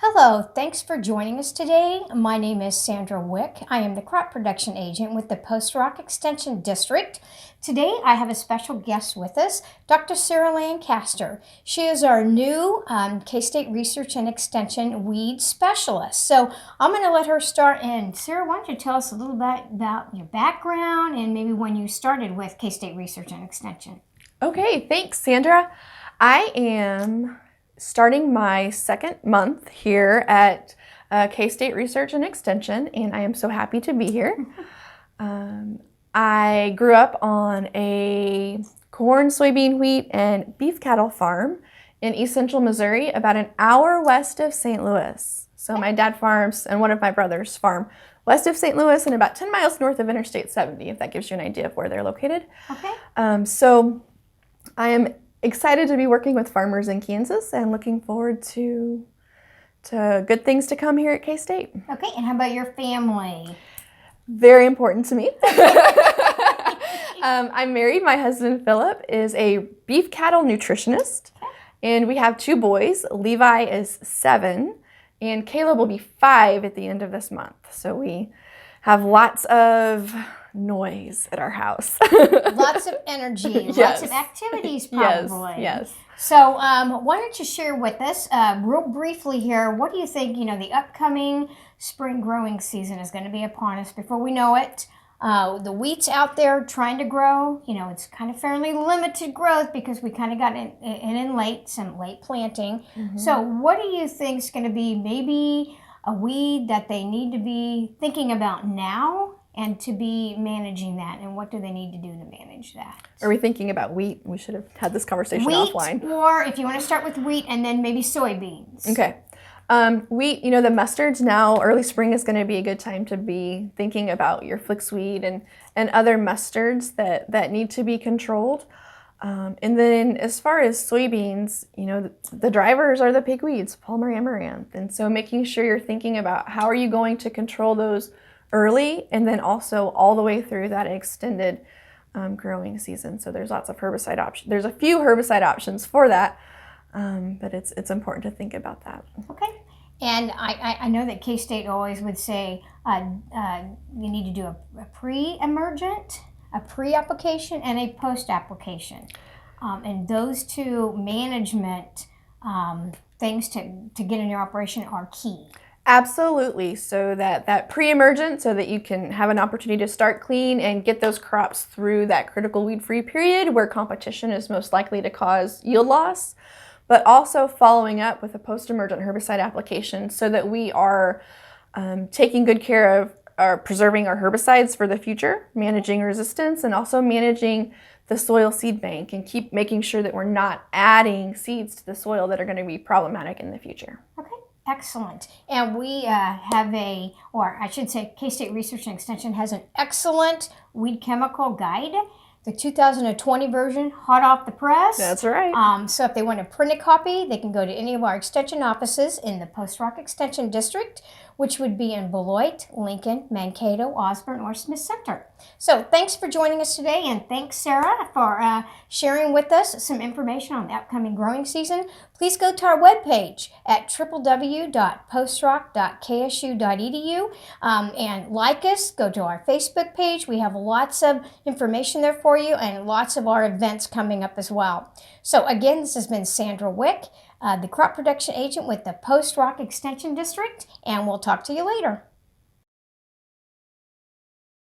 Hello, thanks for joining us today. My name is Sandra Wick. I am the crop production agent with the Post Rock Extension District. Today I have a special guest with us, Dr. Sarah Lancaster. She is our new K-State Research and Extension weed specialist. So I'm going to let her start. And Sarah, why don't you tell us a little bit about your background and maybe when you started with K-State Research and Extension. Okay, thanks, Sandra. I am starting my second month here at K-State Research and Extension, and I am so happy to be here. I grew up on a corn, soybean, wheat, and beef cattle farm in East Central Missouri, about an hour west of St. Louis. So my dad farms, and one of my brothers farm west of St. Louis and about 10 miles north of Interstate 70, if that gives you an idea of where they're located. Okay. So I am excited to be working with farmers in Kansas and looking forward to good things to come here at K-State. Okay, and how about your family? Very important to me. I'm married. My husband, Philip, is a beef cattle nutritionist, and we have two boys. Levi is 7, and Caleb will be 5 at the end of this month. So we have lots of noise at our house. Lots of energy, Yes. lots of activities probably. Yes. So why don't you share with us real briefly here, what do you think, the upcoming spring growing season is going to be upon us before we know it? The wheat's out there trying to grow. It's kind of fairly limited growth because we kind of got in late, some late planting. Mm-hmm. So what do you think is going to be maybe a weed that they need to be thinking about now and to be managing that, and what do they need to do to manage that? Are we thinking about wheat? We should have had this conversation Wheat, offline. or if you want to start with wheat and then maybe soybeans. Okay. Wheat, the mustards now, early spring is going to be a good time to be thinking about your flaxweed and other mustards that need to be controlled. And then as far as soybeans, the drivers are the pigweeds, Palmer amaranth. And so making sure you're thinking about how are you going to control those early and then also all the way through that extended growing season. So there's lots of herbicide options. There's a few herbicide options for that, but it's important to think about that. Okay. And I know that K-State always would say you need to do a pre-emergent, a pre-application, and a post-application. And those two management things to get in your operation are key. Absolutely. So that pre-emergent, so that you can have an opportunity to start clean and get those crops through that critical weed-free period where competition is most likely to cause yield loss, but also following up with a post-emergent herbicide application so that we are taking good care of preserving our herbicides for the future, managing resistance, and also managing the soil seed bank and keep making sure that we're not adding seeds to the soil that are going to be problematic in the future. Okay. Excellent. And we have K-State Research and Extension has an excellent weed chemical guide, the 2020 version, hot off the press. That's right. So if they want to print a copy, they can go to any of our extension offices in the Post Rock Extension District, which would be in Beloit, Lincoln, Mankato, Osborne, or Smith Center. So thanks for joining us today, and thanks, Sarah, for sharing with us some information on the upcoming growing season. Please go to our webpage at www.postrock.ksu.edu and like us. Go to our Facebook page. We have lots of information there for you and lots of our events coming up as well. So again, this has been Sandra Wick, the crop production agent with the Post Rock Extension District, and we'll talk to you later.